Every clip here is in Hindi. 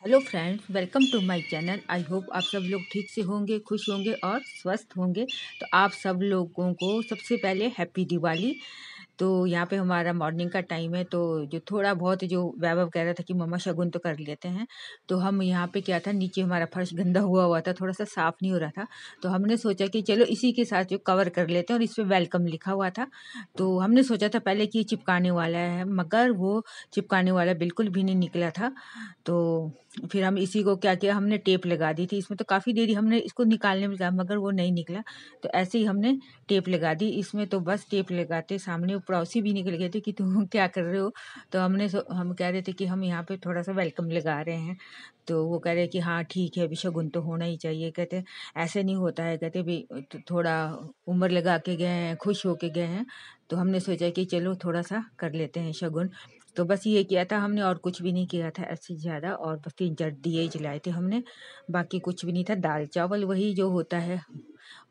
Hello friends, welcome to my channel. I hope आप सब लोग ठीक से होंगे, खुश होंगे और स्वस्थ होंगे। तो आप सब लोगों को सबसे पहले हैप्पी दिवाली। तो यहाँ पे हमारा मॉर्निंग का टाइम है, तो जो थोड़ा बहुत जो वैभव कह रहा था कि मम्मा शगुन तो कर लेते हैं, तो हम यहाँ पे क्या था, नीचे हमारा फर्श गंदा हुआ हुआ था, थोड़ा सा साफ नहीं हो रहा था। तो हमने सोचा कि चलो इसी के साथ जो कवर कर लेते हैं, और इस पे वेलकम लिखा हुआ था। तो हमने सोचा था पहले कि ये चिपकाने वाला है, मगर वो चिपकाने वाला बिल्कुल भी नहीं निकला था। तो फिर हम इसी को क्या किया, हमने टेप लगा दी थी इसमें। तो काफ़ी देरी हमने इसको निकालने में लगा, मगर वो नहीं निकला। तो ऐसे ही हमने टेप लगा दी इसमें। तो बस टेप लगाते सामने पड़ोसी भी निकल गए थे कि तुम क्या कर रहे हो। तो हम कह रहे थे कि हम यहाँ पे थोड़ा सा वेलकम लगा रहे हैं। तो वो कह रहे कि हाँ ठीक है, अभी शगुन तो होना ही चाहिए। कहते ऐसे नहीं होता है, कहते भी थोड़ा उम्र लगा के गए हैं, खुश होके गए हैं। तो हमने सोचा कि चलो थोड़ा सा कर लेते हैं शगुन। तो बस ये किया था हमने, और कुछ भी नहीं किया था ऐसे ज़्यादा। और बस 3-4 दिए जलाए थे हमने, बाकी कुछ भी नहीं था। दाल चावल वही जो होता है।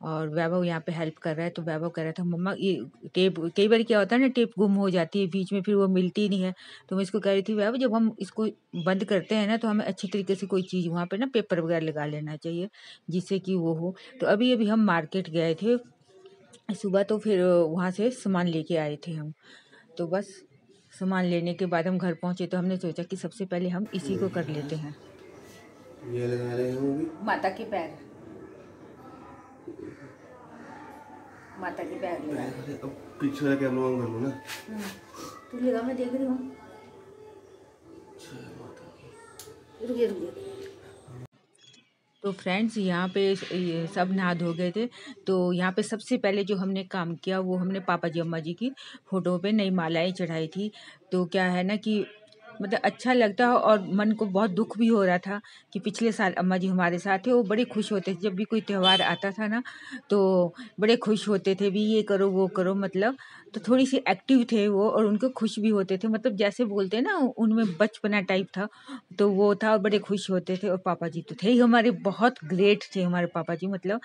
और वैभव यहाँ पे हेल्प कर रहा है। तो वैभव कह रहा था मम्मा ये टेप, कई बार क्या होता है ना, टेप गुम हो जाती है बीच में, फिर वो मिलती नहीं है। तो मैं इसको कह रही थी वैभव, जब हम इसको बंद करते हैं ना, तो हमें अच्छी तरीके से कोई चीज़ वहाँ पे ना पेपर वगैरह लगा लेना चाहिए, जिससे कि वो हो। तो अभी अभी हम मार्केट गए थे सुबह, तो फिर वहाँ से सामान लेके आए थे हम। तो बस सामान लेने के बाद हम घर पहुंचे, तो हमने सोचा कि सबसे पहले हम इसी को कर लेते हैं। ये लगा रहे हैं वो भी माता के पैर, माता के पैर लगा। अब पीछे वाला कैमरा ऑन कर लो ना। तू लगा, मैं देख रही हूँ। रुकिए रुकिए। तो फ्रेंड्स यहाँ पे ये सब नहा धो गए थे। तो यहाँ पे सबसे पहले जो हमने काम किया, वो हमने पापा जी अम्मा जी की फोटो पे नई मालाएं चढ़ाई थी। तो क्या है ना कि मतलब अच्छा लगता है, और मन को बहुत दुख भी हो रहा था कि पिछले साल अम्मा जी हमारे साथ थे। वो बड़े खुश होते थे जब भी कोई त्यौहार आता था ना, तो बड़े खुश होते थे भी, ये करो वो करो मतलब। तो थोड़ी सी एक्टिव थे वो, और उनको खुश भी होते थे, मतलब जैसे बोलते हैं ना, उनमें बचपना टाइप था। तो वो था, और बड़े खुश होते थे। और पापा जी तो थे ही हमारे, बहुत ग्रेट थे हमारे पापा जी। मतलब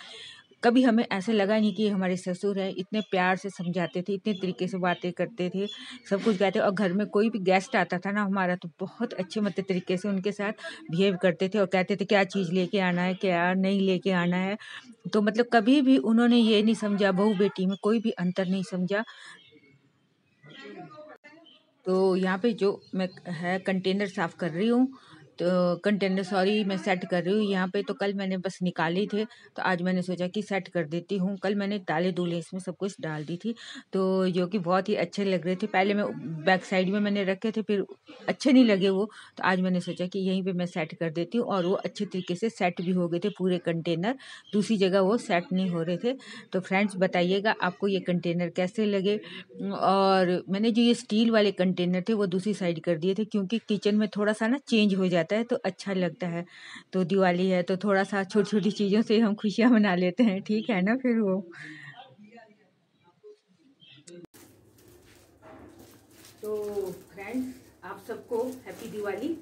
कभी हमें ऐसे लगा नहीं कि हमारे ससुर हैं। इतने प्यार से समझाते थे, इतने तरीके से बातें करते थे, सब कुछ कहते। और घर में कोई भी गेस्ट आता था ना हमारा, तो बहुत अच्छे मतलब तरीके से उनके साथ बिहेव करते थे, और कहते थे क्या चीज़ लेके आना है, क्या नहीं लेके आना है। तो मतलब कभी भी उन्होंने ये नहीं समझा, बहू बेटी में कोई भी अंतर नहीं समझा। तो यहाँ पे जो मैं है कंटेनर साफ़ कर रही हूँ, तो कंटेनर सॉरी मैं सेट कर रही हूँ यहाँ पे। तो कल मैंने बस निकाले थे, तो आज मैंने सोचा कि सेट कर देती हूँ। कल मैंने दालें दूलें इसमें सब कुछ डाल दी थी, तो जो कि बहुत ही अच्छे लग रहे थे। पहले मैं बैक साइड में मैंने रखे थे, फिर अच्छे नहीं लगे वो। तो आज मैंने सोचा कि यहीं पे मैं सेट कर देती हूँ, और वो अच्छे तरीके से सेट भी हो गए थे पूरे कंटेनर। दूसरी जगह वो सेट नहीं हो रहे थे। तो फ्रेंड्स बताइएगा आपको ये कंटेनर कैसे लगे। और मैंने जो ये स्टील वाले कंटेनर थे वो दूसरी साइड कर दिए थे, क्योंकि किचन में थोड़ा सा ना चेंज हो जाता है तो अच्छा लगता है। तो दिवाली है तो थोड़ा सा छोटी छोटी चीज़ों से हम खुशियाँ मना लेते हैं, ठीक है ना। फिर वो तो फ्रेंड्स, आप सबको हैप्पी दिवाली।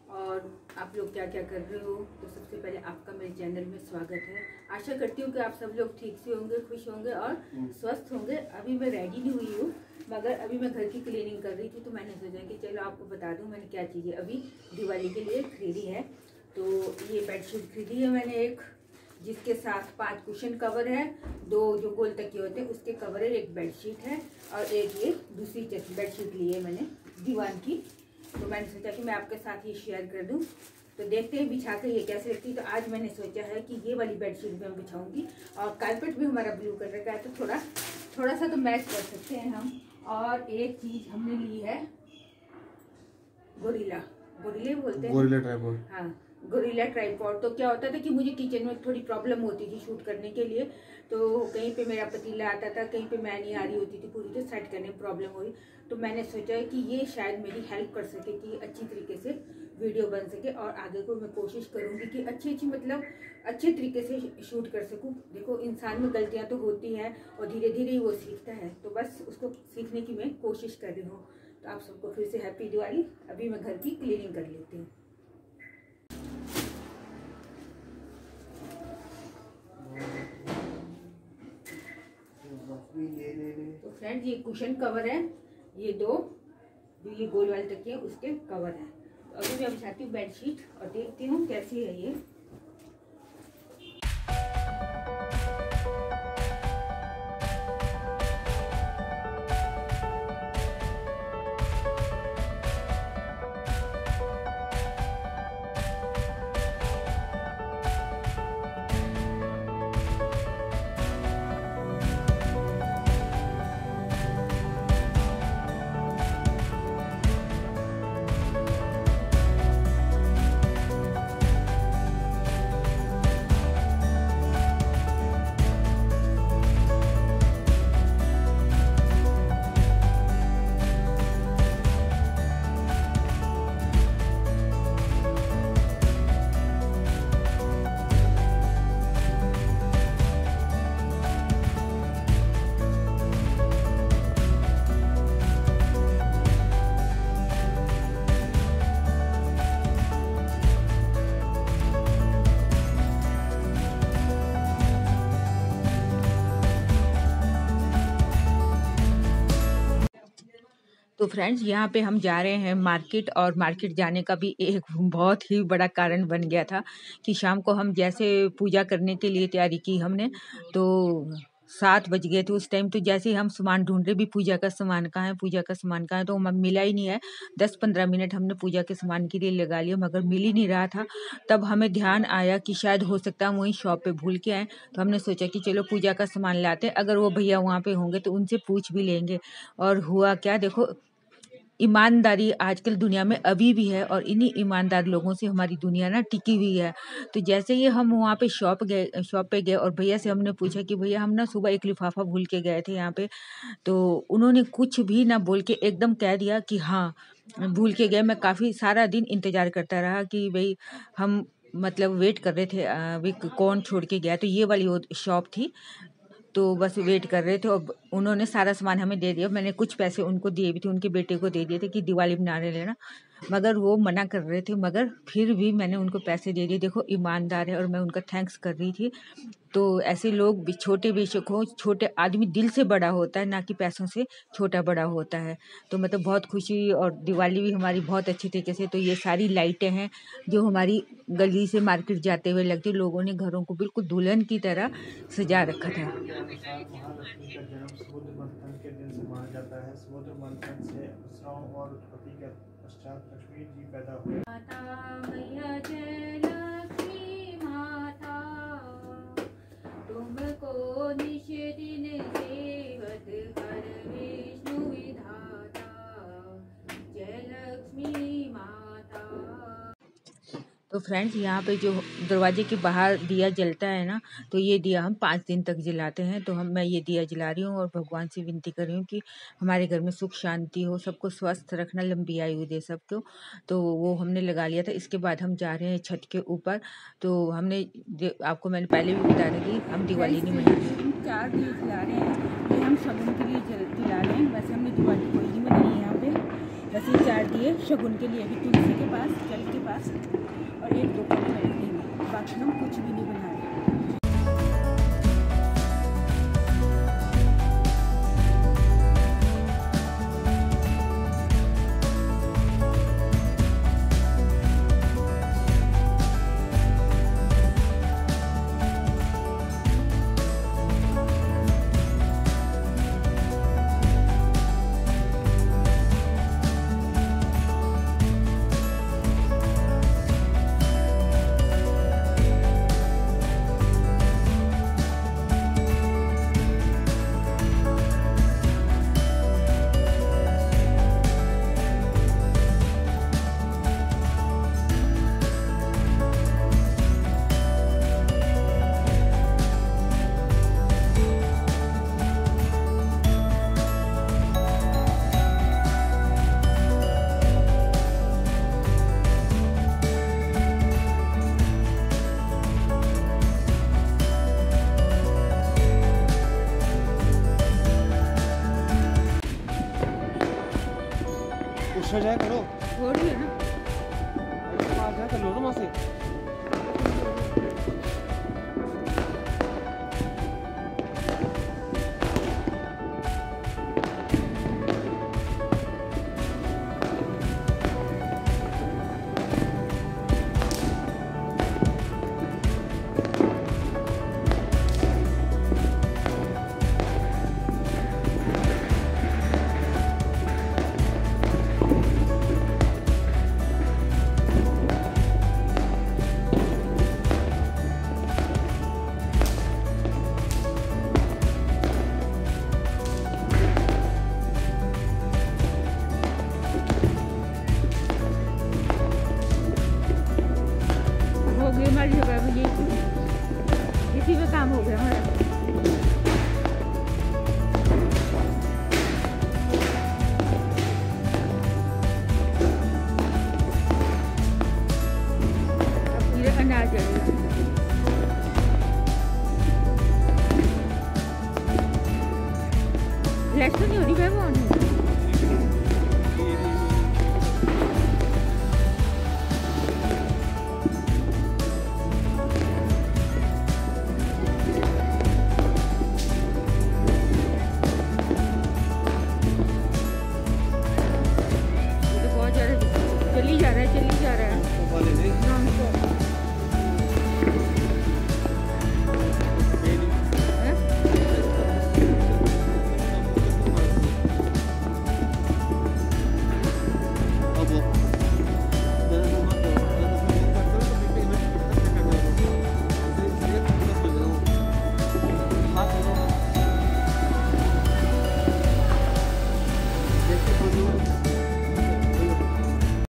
और आप लोग क्या क्या कर रहे हो। तो सबसे पहले आपका मेरे चैनल में स्वागत है। आशा करती हूँ कि आप सब लोग ठीक से होंगे, खुश होंगे और स्वस्थ होंगे। अभी मैं रेडी नहीं हुई हूँ, मगर अभी मैं घर की क्लीनिंग कर रही थी, तो मैंने सोचा कि चलो आपको बता दूँ मैंने क्या चीज़ें अभी दिवाली के लिए खरीदी है। तो ये बेडशीट खरीदी है मैंने एक, जिसके साथ 5 कुशन कवर है, 2 जो गोल तकिए होते हैं उसके कवर है, एक बेडशीट है, और एक ये दूसरी बेडशीट ली है मैंने दीवान की। तो मैंने सोचा कि मैं आपके साथ ये शेयर कर दूं। तो देखते हैं बिछा के ये कैसे लगती है। तो आज मैंने सोचा है कि ये वाली बेडशीट मैं बिछाऊंगी, और कारपेट भी हमारा ब्लू कलर का है, तो थोड़ा सा तो मैच कर सकते हैं हम। और एक चीज हमने ली है गोरिल्ला, गोरिल्ला बोलते हैं, गोरिल्ला ट्राइपॉड। हाँ, गोरिल्ला ट्राइपॉड। तो क्या होता था कि मुझे किचन में थोड़ी प्रॉब्लम होती थी शूट करने के लिए। तो कहीं पे मेरा पतीला आता था, कहीं पे मैं नहीं आ रही होती थी पूरी, तो सेट करने में प्रॉब्लम हुई। तो मैंने सोचा कि ये शायद मेरी हेल्प कर सके कि अच्छी तरीके से वीडियो बन सके, और आगे को मैं कोशिश करूँगी कि अच्छी मतलब अच्छे तरीके से शूट कर सकूँ। देखो इंसान में गलतियाँ तो होती हैं, और धीरे धीरे ही वो सीखता है। तो बस उसको सीखने की मैं कोशिश कर रही हूँ। तो आप सबको फिर से हैप्पी दिवाली। अभी मैं घर की क्लीनिंग कर लेती हूँ। तो फ्रेंड्स, ये कुशन कवर है, ये 2 जो ये गोल वाले तकिए उसके कवर है। अभी मैं बिछाती हूँ बेडशीट और देखती हूँ कैसी है ये। तो फ्रेंड्स यहाँ पे हम जा रहे हैं मार्केट, और मार्केट जाने का भी एक बहुत ही बड़ा कारण बन गया था कि शाम को हम जैसे पूजा करने के लिए तैयारी की हमने, तो 7 बज गए थे उस टाइम। तो जैसे ही हम सामान ढूंढ रहे भी पूजा का सामान कहाँ है, पूजा का सामान कहाँ है, तो मिला ही नहीं है। 10-15 मिनट हमने पूजा के सामान के लिए लगा लिया मगर मिल ही नहीं रहा था। तब हमें ध्यान आया कि शायद हो सकता है हम वहीं शॉप पे भूल के आए। तो हमने सोचा कि चलो पूजा का सामान लाते, अगर वो भैया वहाँ पे होंगे तो उनसे पूछ भी लेंगे। और हुआ क्या, देखो ईमानदारी आजकल दुनिया में अभी भी है, और इन्हीं ईमानदार लोगों से हमारी दुनिया ना टिकी हुई है। तो जैसे ही हम वहाँ पे शॉप पे गए और भैया से हमने पूछा कि भैया हम ना सुबह एक लिफाफा भूल के गए थे यहाँ पे, तो उन्होंने कुछ भी ना बोल के एकदम कह दिया कि हाँ भूल के गए। मैं काफ़ी सारा दिन इंतज़ार करता रहा कि भाई हम मतलब वेट कर रहे थे भी कौन छोड़ के गया। तो ये वाली वो शॉप थी, तो बस वेट कर रहे थे और उन्होंने सारा सामान हमें दे दिया। मैंने कुछ पैसे उनको दिए भी थे, उनके बेटे को दे दिए थे कि दिवाली मना रहे लेना, मगर वो मना कर रहे थे, मगर फिर भी मैंने उनको पैसे दे दिए। देखो ईमानदार है और मैं उनका थैंक्स कर रही थी। तो ऐसे लोग भी छोटे बेशक हो, छोटे आदमी दिल से बड़ा होता है, ना कि पैसों से छोटा बड़ा होता है। तो मतलब बहुत खुशी, और दिवाली भी हमारी बहुत अच्छी तरीके से। तो ये सारी लाइटें हैं जो हमारी गली से मार्केट जाते हुए लगती, लोगों ने घरों को बिल्कुल दुल्हन की तरह सजा रखा था। महालक्ष्मी का जन्म समुद्र मंथन के दिन से माना जाता है। समुद्र मंथन से श्रावण और उत्पत्ति के पश्चात लक्ष्मी जी पैदा हुए। माता मैया जय लक्ष्मी माता, तुमको निश दिन सेवत हर विष्णु विधाता, जय लक्ष्मी माता। तो फ्रेंड्स यहाँ पे जो दरवाजे के बाहर दिया जलता है ना, तो ये दिया हम 5 दिन तक जलाते हैं। तो मैं ये दिया जला रही हूँ और भगवान से विनती कर रही हूँ कि हमारे घर में सुख शांति हो, सबको स्वस्थ रखना, लंबी आयु दे सबको। तो वो हमने लगा लिया था। इसके बाद हम जा रहे हैं छत के ऊपर। तो हमने आपको मैंने पहले भी बता दी कि हम दिवाली नहीं मनाते। 4 दिए जला रहे हैं, ये हम शगुन के लिए जला रहे हैं। वैसे हमने दिवाली कोई नहीं मनाई है यहाँ पे, बस ये 4 दिए शगुन के लिए, अभी तुलसी के पास, जल के पास, और एक 2 कप लकड़ी में, बाकी हम कुछ भी नहीं बना रहे। हो जाए करो, हो रही है ना, आ जाए कर लो ना वहाँ से। इसी में काम हो गया हमारा। अब पूरे करना आ जाएगा।